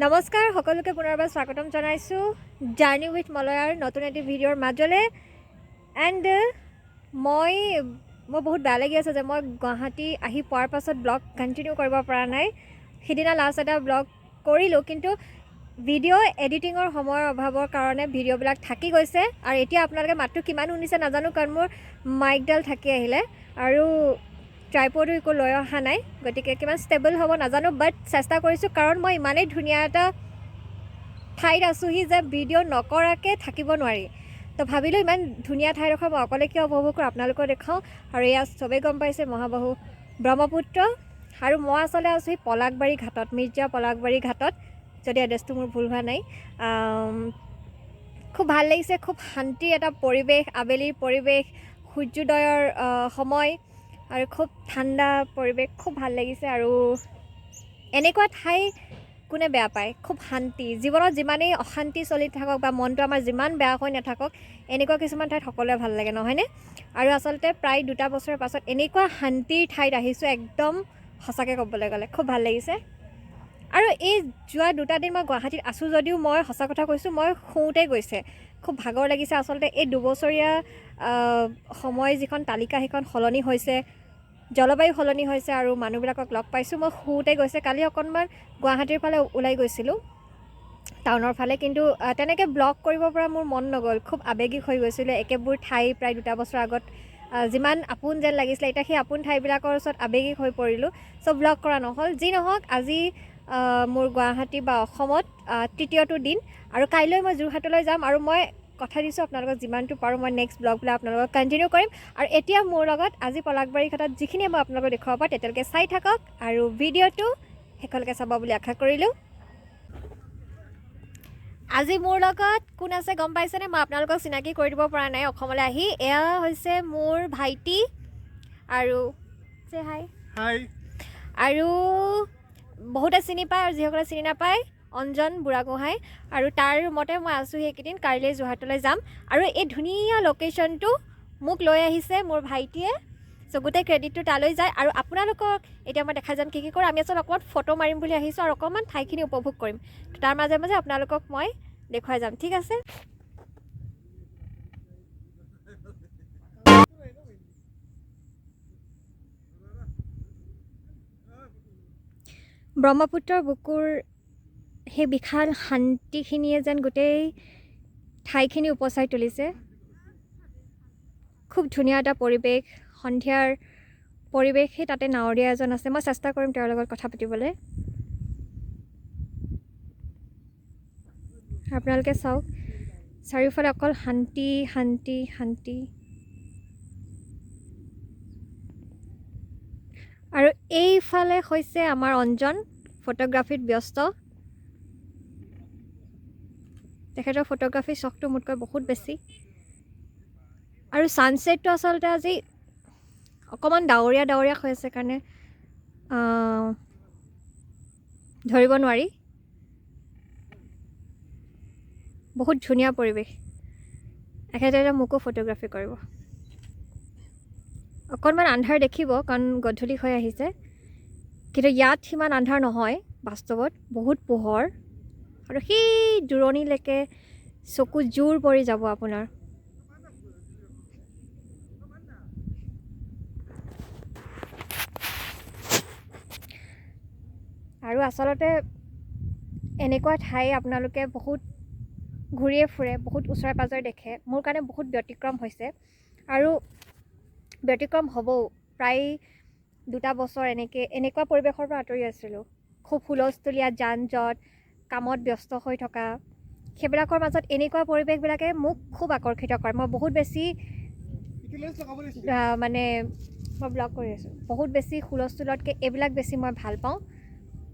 নমস্কাৰ সকলোকে পুনৰবাৰ স্বাগতম জনাইছোঁ জাৰ্নি উইথ মলয়াৰ নতুন এটি ভিডিঅ'ৰ মাজলৈ এণ্ড মই বহুত বেয়া লাগি আছে যে মই গুৱাহাটী আহি পোৱাৰ পাছত ব্লগ কণ্টিনিউ কৰিব পৰা নাই। সিদিনা লাষ্ট এটা ব্লগ কৰিলোঁ, কিন্তু ভিডিঅ' এডিটিঙৰ সময়ৰ অভাৱৰ কাৰণে ভিডিঅ'বিলাক থাকি গৈছে। আৰু এতিয়া আপোনালোকে মাতটো কিমান শুনিছে নাজানো, কাৰণ মোৰ মাইকডাল থাকি আহিলে আৰু ট্ৰাইপডো একো লৈ অহা নাই, গতিকে কিমান ষ্টেবল হ'ব নাজানো, বাট চেষ্টা কৰিছোঁ। কাৰণ মই ইমানেই ধুনীয়া এটা ঠাইত আছোঁহি যে ভিডিঅ' নকৰাকৈ থাকিব নোৱাৰি। তো ভাবিলোঁ ইমান ধুনীয়া ঠাইডোখৰ মই অকলে কিয় উপভোগ কৰোঁ, আপোনালোকক দেখাওঁ। আৰু এয়া চবেই গম পাইছে মহাবাহু ব্ৰহ্মপুত্ৰ, আৰু মই আচলতে আছোঁহি পলাকবাৰী ঘাটত, মিৰ্জা পলাকবাৰী ঘাটত, যদি এড্ৰেছটো মোৰ ভুল হোৱা নাই। খুব ভাল লাগিছে, খুব শান্তিৰ এটা পৰিৱেশ, আবেলিৰ পৰিৱেশ, সূৰ্যোদয়ৰ সময় আৰু খুব ঠাণ্ডা পৰিৱেশ, খুব ভাল লাগিছে। আৰু এনেকুৱা ঠাই কোনে বেয়া পায়, খুব শান্তি। জীৱনত যিমানেই অশান্তি চলি থাকক বা মনটো আমাৰ যিমান বেয়া হৈ নাথাকক, এনেকুৱা কিছুমান ঠাইত সকলোৱে ভাল লাগে, নহয়নে? আৰু আচলতে প্ৰায় 2 বছৰৰ পাছত এনেকুৱা শান্তিৰ ঠাইত আহিছোঁ, একদম সঁচাকৈ ক'বলৈ গ'লে খুব ভাল লাগিছে। আৰু এই যোৱা 2 দিন মই গুৱাহাটীত আছোঁ যদিও মই সঁচা কথা কৈছোঁ, মই শুওঁতে গৈছে, খুব ভাগৰ লাগিছে। আচলতে এই 2 বছৰীয়া সময় যিখন তালিকা সেইখন সলনি হৈছে, জলবায়ু সলনি হৈছে আৰু মানুহবিলাকক লগ পাইছোঁ, মই শুওঁতে গৈছে। কালি অকণমান গুৱাহাটীৰ ফালে ওলাই গৈছিলোঁ টাউনৰ ফালে, কিন্তু তেনেকৈ ব্লগ কৰিব পৰা মোৰ মন নগ'ল, খুব আৱেগিক হৈ গৈছিলোঁ। একেবোৰ ঠাই প্ৰায় 2 বছৰ আগত যিমান আপোন যেন লাগিছিলে, এতিয়া সেই আপোন ঠাইবিলাকৰ ওচৰত আৱেগিক হৈ পৰিলোঁ, চ' ব্লগ কৰা নহ'ল। যি নহওক, আজি মোৰ গুৱাহাটী বা অসমত 3য়টো দিন, আৰু কাইলৈ মই যোৰহাটলৈ যাম। আৰু মই কথা দিছোঁ আপোনালোকক যিমানটো পাৰোঁ মই নেক্সট ব্লগবিলাক আপোনালোকক কণ্টিনিউ কৰিম। আৰু এতিয়া মোৰ লগত আজি পলাকবাৰী ঘাটত যিখিনিয়ে মই আপোনালোকক দেখুৱাব পাৰোঁ তেতিয়ালৈকে চাই থাকক, আৰু ভিডিঅ'টো শেষলৈকে চাব বুলি আশা কৰিলোঁ। আজি মোৰ লগত কোন আছে গম পাইছেনে? মই আপোনালোকক চিনাকি কৰি দিব পৰা নাই অসমলৈ আহি। এয়া হৈছে মোৰ ভাইটি, আৰু হাই হাই। আৰু বহুতে চিনি পায়, আৰু যিসকলে চিনি নাপায়, অঞ্জন বুঢ়াগোহাঁই। আৰু তাৰ মতে মই আছোঁ সেইকেইদিন, কাইলৈ যোৰহাটলৈ যাম। আৰু এই ধুনীয়া লোকেশ্যনটো মোক লৈ আহিছে মোৰ ভাইটিয়ে, চ' গোটেই ক্ৰেডিটটো তালৈ যায়। আৰু আপোনালোকক এতিয়া মই দেখাই যাম কি কৰোঁ। আমি আচলতে অকণমান ফটো মাৰিম বুলি আহিছোঁ আৰু অকণমান ঠাইখিনি উপভোগ কৰিম, তাৰ মাজে মাজে আপোনালোকক মই দেখুৱাই যাম, ঠিক আছে? ব্ৰহ্মপুত্ৰৰ বুকুৰ সেই বিশাল শান্তিখিনিয়ে যেন গোটেই ঠাইখিনি উপচাই তুলিছে। খুব ধুনীয়া এটা পৰিৱেশ, সন্ধিয়াৰ পৰিৱেশ। সেই তাতে নাৱৰীয়া এজন আছে, মই চেষ্টা কৰিম তেওঁৰ লগত কথা পাতিবলৈ। আপোনালোকে চাওক, চাৰিওফালে অকল শান্তি শান্তি শান্তি। আৰু এইফালে হৈছে আমাৰ অঞ্জন, ফটোগ্ৰাফীত ব্যস্ত। তেখেতৰ ফটোগ্ৰাফী চখটো মোতকৈ বহুত বেছি। আৰু ছানছেটটো আচলতে আজি অকণমান ডাৱৰীয়া ডাৱৰীয়া হৈ আছে কাৰণে ধৰিব নোৱাৰি। বহুত ধুনীয়া পৰিৱেশ। এখেতে মোকো ফটোগ্ৰাফী কৰিব। অকণমান আন্ধাৰ দেখিব কাৰণ গধূলি হৈ আহিছে, কিন্তু ইয়াত সিমান আন্ধাৰ নহয়, বাস্তৱত বহুত পোহৰ। আৰু সেই দূৰণিলৈকে চকু জোৰ পৰি যাব আপোনাৰ। আৰু আচলতে এনেকুৱা ঠাই আপোনালোকে বহুত ঘূৰিয়ে ফুৰে, বহুত ওচৰে পাঁজৰে দেখে। মোৰ কাৰণে বহুত ব্যতিক্ৰম হৈছে, আৰু ব্যতিক্ৰম হ'বও। প্ৰায় 2 বছৰ এনেকুৱা পৰিৱেশৰ পৰা আঁতৰি আছিলোঁ। খুব হুলস্থুলীয়া যান জঁট, কামত ব্যস্ত হৈ থকা, সেইবিলাকৰ মাজত এনেকুৱা পৰিৱেশবিলাকে মোক খুব আকৰ্ষিত কৰে। মই বহুত বেছি মানে মই ব্লগ কৰি আছোঁ, বহুত বেছি হুলস্থুলতকৈ এইবিলাক বেছি মই ভাল পাওঁ,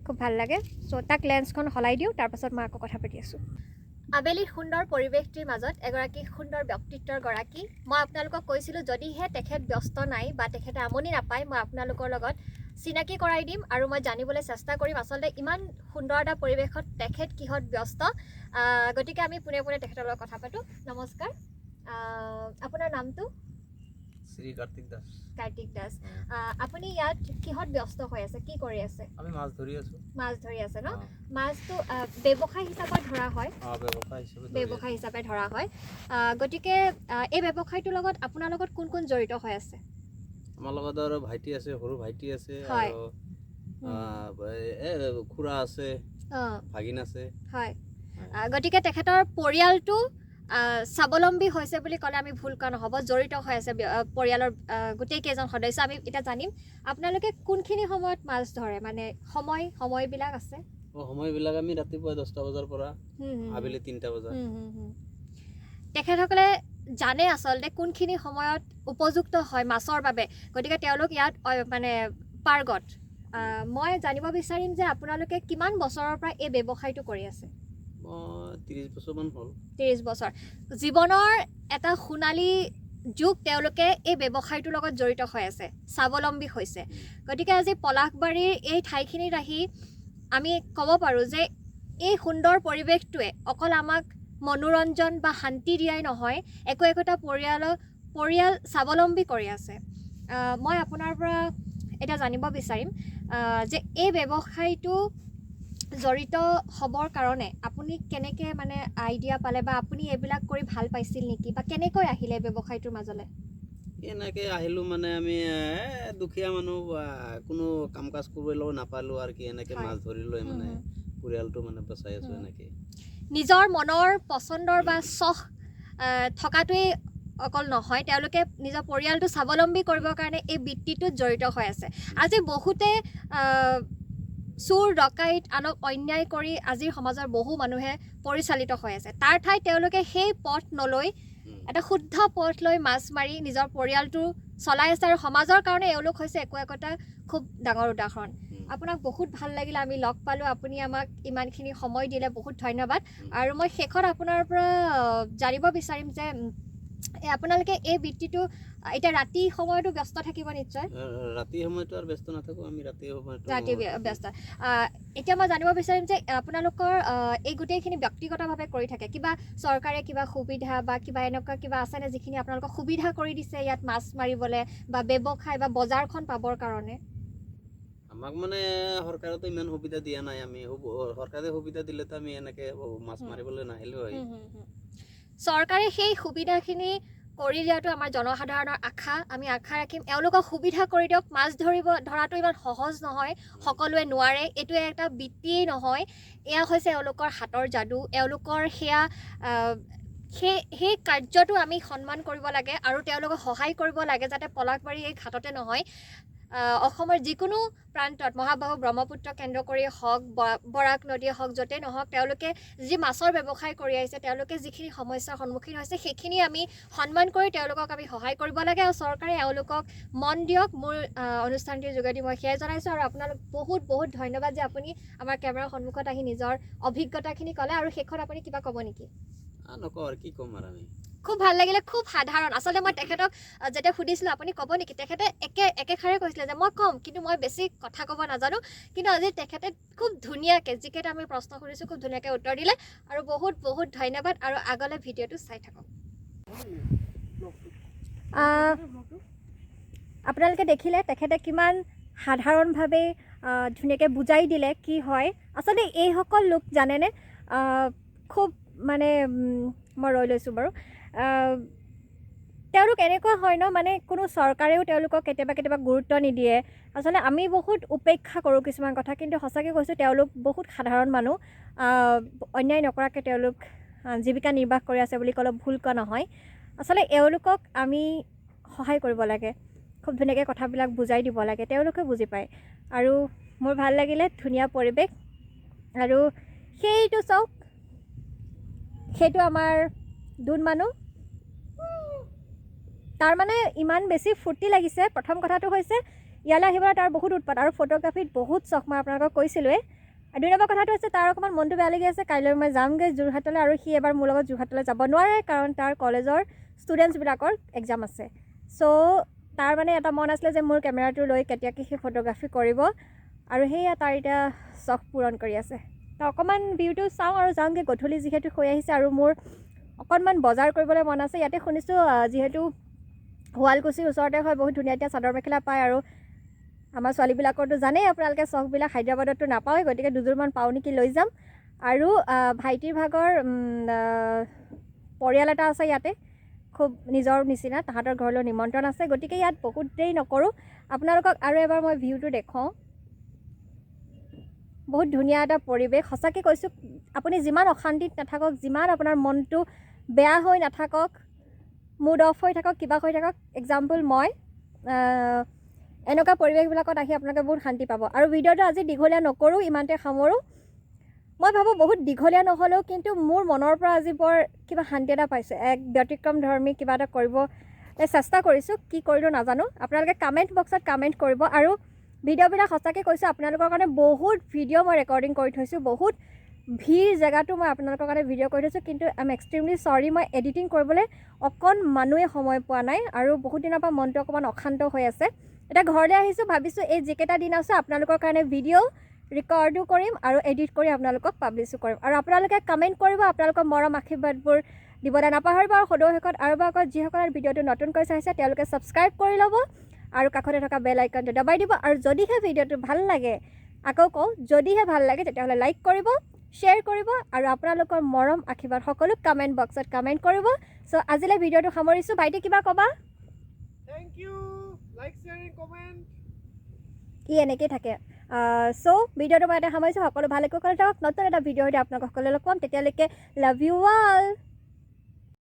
খুব ভাল লাগে। চ' তাক লেন্সখন সলাই দিওঁ, তাৰপাছত মই আকৌ কথা পাতি আছোঁ। আবেলিৰ সুন্দৰ পৰিৱেশটিৰ মাজত এগৰাকী সুন্দৰ ব্যক্তিত্বৰ গৰাকী। মই আপোনালোকক কৈছিলোঁ যদিহে তেখেত ব্যস্ত নাই বা তেখেতে আমনি নাপায়, মই আপোনালোকৰ লগত চিনাকি কৰাই দিম আৰু মই জানিবলৈ চেষ্টা কৰিম আচলতে ইমান সুন্দৰ এটা পৰিৱেশত তেখেত কিহত ব্যস্ত। গতিকে আমি পোনে পোনে তেখেতৰ লগত কথা পাতোঁ। নমস্কাৰ, আপোনাৰ নামটো? শ্ৰী কাৰ্তিক দাস। কাৰ্তিক দাস, আপুনি ইয়াত কিহত ব্যস্ত হৈ আছে, কি কৰি আছে? আমি মাছ ধৰি আছো। মাছ ধৰি আছে ন? মাছটো ব্যৱসায় হিচাপত ধৰা হয়? ব্যৱসায় হিচাপে ধৰা হয়। গতিকে এই ব্যৱসায়টোৰ লগত আপোনাৰ লগত কোন কোন জড়িত হৈ আছে? আমাৰ লগত আৰু ভাইটি আছে, সৰু ভাইটি আছে, আৰু খুৰা আছে, ভাগিন আছে। হয়, গতিকে তেখেতৰ পৰিয়ালটো স্বাৱলম্বী হৈছে বুলি ক'লে আমি ভুল কোৱা নহ'ব, জড়িত হৈ আছে পৰিয়ালৰ গোটেই কেইজন সদস্য। আমি এতিয়া জানিম আপোনালোকে কোনখিনি সময়ত মাছ ধৰে, মানে সময়বিলাক আছে? সময়বিলাক আমি ৰাতিপুৱা 10টা বজাৰ পৰা আবেলি 3টা বজা। তেখেতসকলে জানে আচলতে কোনখিনি সময়ত উপযুক্ত হয় মাছৰ বাবে, গতিকে তেওঁলোক ইয়াত মানে পাৰ্গত। মই জানিব বিচাৰিম যে আপোনালোকে কিমান বছৰৰ পৰা এই ব্যৱসায়টো কৰি আছে? 30 বছৰমান হ'ল। 30 বছৰ। জীৱনৰ এটা সোণালী যুগ তেওঁলোকে এই ব্যৱসায়টোৰ লগত জড়িত হৈ আছে, স্বাৱলম্বী হৈছে। গতিকে আজি পলাশবাৰীৰ এই ঠাইখিনিত আহি আমি ক'ব পাৰোঁ যে এই সুন্দৰ পৰিৱেশটোৱে অকল আমাক মনোৰঞ্জন বা শান্তি দিয়াই নহয়, একোটা পৰিয়াল স্বাৱলম্বী কৰি আছে। মই আপোনাৰ পৰা এতিয়া জানিব বিচাৰিম যে এই ব্যৱসায়টো জড়িত হ'বৰ কাৰণে আপুনি কেনেকৈ মানে আইডিয়া পালে, বা আপুনি এইবিলাক কৰি ভাল পাইছিল নেকি, বা কেনেকৈ আহিলে ব্যৱসায়টোৰ মাজলৈ? এনেকৈ আহিলোঁ মানে আমি দুখীয়া মানুহ, কোনো কাম কাজ কৰিবলৈ নাপালোঁ আৰু কি, এনেকৈ মাছ ধৰি লৈ মানে পৰিয়ালটো মানে বচাই আছোঁ। এনেকৈ নিজৰ মনৰ পচন্দৰ বা চখ থকাটোৱেই অকল নহয়, তেওঁলোকে নিজৰ পৰিয়ালটো স্বাৱলম্বী কৰিবৰ কাৰণে এই বৃত্তিটোত জড়িত হৈ আছে। আজি বহুতে চোৰ ডকাইত আনক অন্যায় কৰি আজিৰ সমাজৰ বহু মানুহে পৰিচালিত হৈ আছে। তাৰ ঠাইত তেওঁলোকে সেই পথ নলৈ এটা শুদ্ধ পথ লৈ মাছ মাৰি নিজৰ পৰিয়ালটো চলাই আছে, আৰু সমাজৰ কাৰণে এওঁলোক হৈছে একোটা খুব ডাঙৰ উদাহৰণ। আপোনাক বহুত ভাল লাগিলে, আমি লগ পালোঁ, আপুনি আমাক ইমানখিনি সময় দিলে, বহুত ধন্যবাদ। আৰু মই শেষত আপোনাৰ পৰা জানিব বিচাৰিম যে আপোনালোকে এই বৃত্তিটো এতিয়া ৰাতি সময়তো ব্যস্ত থাকিব নিশ্চয়? ৰাতি সময়তো আৰু ব্যস্ত নাথাকোঁ আমি, ৰাতি ব্যস্ত। এতিয়া মই জানিব বিচাৰিম যে আপোনালোকৰ এই গোটেইখিনি ব্যক্তিগতভাৱে কৰি থাকে, কিবা চৰকাৰে কিবা সুবিধা বা কিবা এনেকুৱা কিবা আছেনে যিখিনি আপোনালোকক সুবিধা কৰি দিছে ইয়াত মাছ মাৰিবলৈ বা ব্যৱসায় বা বজাৰখন পাবৰ কাৰণে? আমাক মানে চৰকাৰেতো ইমান সুবিধা দিয়া নাই। আমি চৰকাৰে সুবিধা দিলেতো আমি এনেকৈ মাছ মাৰিবলৈ নাহিলোঁ হয়। চৰকাৰে সেই সুবিধাখিনি কৰি দিয়াটো আমাৰ জনসাধাৰণৰ আশা। আমি আশা ৰাখিম এওঁলোকক সুবিধা কৰি দিয়ক। মাছ ধৰাটো ইমান সহজ নহয়, সকলোৱে নোৱাৰে। এইটো এটা বৃত্তিয়েই নহয়, এয়া হৈছে এওঁলোকৰ হাতৰ যাদু। এওঁলোকৰ সেই কাৰ্যটো আমি সন্মান কৰিব লাগে আৰু তেওঁলোকক সহায় কৰিব লাগে, যাতে পলাশবাৰী এই ঘাটতে নহয়, অসমৰ যিকোনো প্ৰান্তত, মহাবাহু ব্ৰহ্মপুত্ৰ কেন্দ্ৰ কৰি হওক, বৰাক নদীয়ে হওক, য'তেই নহওক, তেওঁলোকে যি মাছৰ ব্যৱসায় কৰি আহিছে, তেওঁলোকে যিখিনি সমস্যাৰ সন্মুখীন হৈছে, সেইখিনি আমি সন্মান কৰি তেওঁলোকক আমি সহায় কৰিব লাগে, আৰু চৰকাৰে এওঁলোকক মন দিয়ক। মোৰ অনুষ্ঠানটিৰ যোগেদি মই সেয়াই জনাইছোঁ, আৰু আপোনালোক বহুত বহুত ধন্যবাদ যে আপুনি আমাৰ কেমেৰাৰ সন্মুখত আহি নিজৰ অভিজ্ঞতাখিনি ক'লে। আৰু শেষত আপুনি কিবা ক'ব নেকি? নকওঁ আৰু কি ক'ম আৰু আমি। খুব ভাল লাগিলে, খুব সাধাৰণ। আচলতে মই তেখেতক যেতিয়া সুধিছিলোঁ আপুনি ক'ব নেকি, তেখেতে একেষাৰে কৈছিলে যে মই ক'ম, কিন্তু মই বেছি কথা ক'ব নাজানো। কিন্তু আজি তেখেতে খুব ধুনীয়াকৈ যিকেইটা আমি প্ৰশ্ন সুধিছোঁ খুব ধুনীয়াকৈ উত্তৰ দিলে, আৰু বহুত বহুত ধন্যবাদ। আৰু আগলৈ ভিডিঅ'টো চাই থাকক। আপোনালোকে দেখিলে তেখেতে কিমান সাধাৰণভাৱে ধুনীয়াকৈ বুজাই দিলে কি হয়। আচলতে এইসকল লোক জানেনে, খুব মানে মই ৰৈ লৈছোঁ বাৰু, তেওঁলোক এনেকুৱা হয় ন, মানে কোনো চৰকাৰেও তেওঁলোকক কেতিয়াবা গুৰুত্ব নিদিয়ে। আচলতে আমি বহুত উপেক্ষা কৰোঁ কিছুমান কথা, কিন্তু সঁচাকৈ কৈছোঁ তেওঁলোক বহুত সাধাৰণ মানুহ। অন্যায় নকৰাকৈ তেওঁলোক জীৱিকা নিৰ্বাহ কৰি আছে বুলি ক'লে ভুল কোৱা নহয়। আচলতে এওঁলোকক আমি সহায় কৰিব লাগে, খুব ধুনীয়াকৈ কথাবিলাক বুজাই দিব লাগে, তেওঁলোকে বুজি পায়। আৰু মোৰ ভাল লাগিলে, ধুনীয়া পৰিৱেশ। আৰু সেইটো চাওক, সেইটো আমাৰ দুন মানুহ। তাৰ মানে ইমান বেছি ফূৰ্তি লাগিছে। প্ৰথম কথাটো হৈছে ইয়ালৈ আহিবলৈ তাৰ বহুত উৎপাত, আৰু ফটোগ্ৰাফীত বহুত চখ, মই আপোনালোকক কৈছিলোঁৱেই। 2 নম্বৰ কথাটো হৈছে তাৰ অকণমান মনটো বেয়া লাগি আছে। কাইলৈ মই যামগৈ যোৰহাটলৈ, আৰু সি এবাৰ মোৰ লগত যোৰহাটলৈ যাব নোৱাৰে, কাৰণ তাৰ কলেজৰ ষ্টুডেণ্টছবিলাকৰ এক্সাম আছে। চ' তাৰ মানে এটা মন আছিলে যে মোৰ কেমেৰাটো লৈ কেতিয়াকৈ সি ফটোগ্ৰাফী কৰিব, আৰু সেয়া তাৰ এতিয়া চখ পূৰণ কৰি আছে। তো অকণমান ভিউটো চাওঁ আৰু যাওঁগৈ, গধূলি যিহেতু হৈ আহিছে, আৰু মোৰ অকণমান বজাৰ কৰিবলৈ মন আছে। ইয়াতে শুনিছোঁ যিহেতু শুৱালকুছিৰ ওচৰতে হয়, বহুত ধুনীয়া ধুনীয়া চাদৰ মেখেলা পায়। আৰু আমাৰ ছোৱালীবিলাকৰতো জানেই আপোনালোকে চখবিলাক, হায়দৰাবাদততো নাপাওঁৱেই, গতিকে দুযোৰমান পাওঁ নেকি লৈ যাম। আৰু ভাইটিৰ ভাগৰ পৰিয়াল এটা আছে ইয়াতে, খুব নিজৰ নিচিনা, তাহাঁতৰ ঘৰলৈ নিমন্ত্ৰণ আছে। গতিকে ইয়াত বহুত দেৰি নকৰোঁ, আপোনালোকক আৰু এবাৰ মই ভিউটো দেখুৱাওঁ। বহুত ধুনীয়া এটা পৰিৱেশ, সঁচাকৈ কৈছোঁ। আপুনি যিমান অশান্তিত নাথাকক, যিমান আপোনাৰ মনটো বেয়া হৈ নাথাকক, মুড অফ হৈ থাকক, কিবা হৈ থাকক, এক্সাম্পল মই এনেকুৱা পৰিৱেশবিলাকত আহি আপোনালোকে বহুত শান্তি পাব। আৰু ভিডিঅ'টো আজি দীঘলীয়া নকৰোঁ, ইমানতে সামৰোঁ। মই ভাবোঁ বহুত দীঘলীয়া নহ'লেও কিন্তু মোৰ মনৰ পৰা আজি বৰ কিবা শান্তি এটা পাইছোঁ। এক ব্যতিক্ৰম ধৰ্মী কিবা এটা কৰিব চেষ্টা কৰিছোঁ, কি কৰিলোঁ নাজানো। আপোনালোকে কমেণ্ট বক্সত কমেণ্ট কৰিব। আৰু ভিডিঅ'বিলাক সঁচাকৈ কৈছোঁ আপোনালোকৰ কাৰণে বহুত ভিডিঅ' মই ৰেকৰ্ডিং কৰি থৈছোঁ, বহুত ভিৰ জেগাটো মই আপোনালোকৰ কাৰণে ভিডিঅ' কৰি থৈছোঁ, কিন্তু আই এম এক্সট্ৰিমলি চৰি, মই এডিটিং কৰিবলৈ অকণমানোৱে সময় পোৱা নাই। আৰু বহুত দিনৰ পৰা মনটো অকণমান অশান্ত হৈ আছে। এতিয়া ঘৰলৈ আহিছোঁ, ভাবিছোঁ এই যিকেইটা দিন আছে আপোনালোকৰ কাৰণে ভিডিঅ' ৰেকৰ্ডো কৰিম আৰু এডিট কৰি আপোনালোকক পাব্লিছো কৰিম। আৰু আপোনালোকে কমেণ্ট কৰিব, আপোনালোকৰ মৰম আশীৰ্বাদবোৰ দিবলৈ নাপাহৰিব। আৰু সদৌ শেষত আৰু এবাৰ কওঁ, যিসকলে ভিডিঅ'টো নতুনকৈ চাইছে তেওঁলোকে ছাবস্ক্ৰাইব কৰি ল'ব আৰু কাষতে থকা বেল আইকনটো দবাই দিব। আৰু যদিহে ভিডিঅ'টো ভাল লাগে, আকৌ কওঁ, যদিহে ভাল লাগে তেতিয়াহ'লে লাইক কৰিব, শ্বেয়াৰ কৰিব আৰু আপোনালোকৰ মৰম আশীৰ্বাদ সকলো কমেণ্ট বক্সত কমেণ্ট কৰিব। চ' আজিলৈ ভিডিঅ'টো সামৰিছোঁ। ভাইটি কিবা ক'বা? Thank you. Like, sharing, comment. ই এনেকেই থাকে। চ' ভিডিঅ'টো মই এটা সামৰিছোঁ। সকলো ভালে কুশলে থাকক। নতুন এটা ভিডিঅ' সৈতে আপোনালোক সকলোলৈ লগ পাম। তেতিয়ালৈকে লাভ ইউ অল।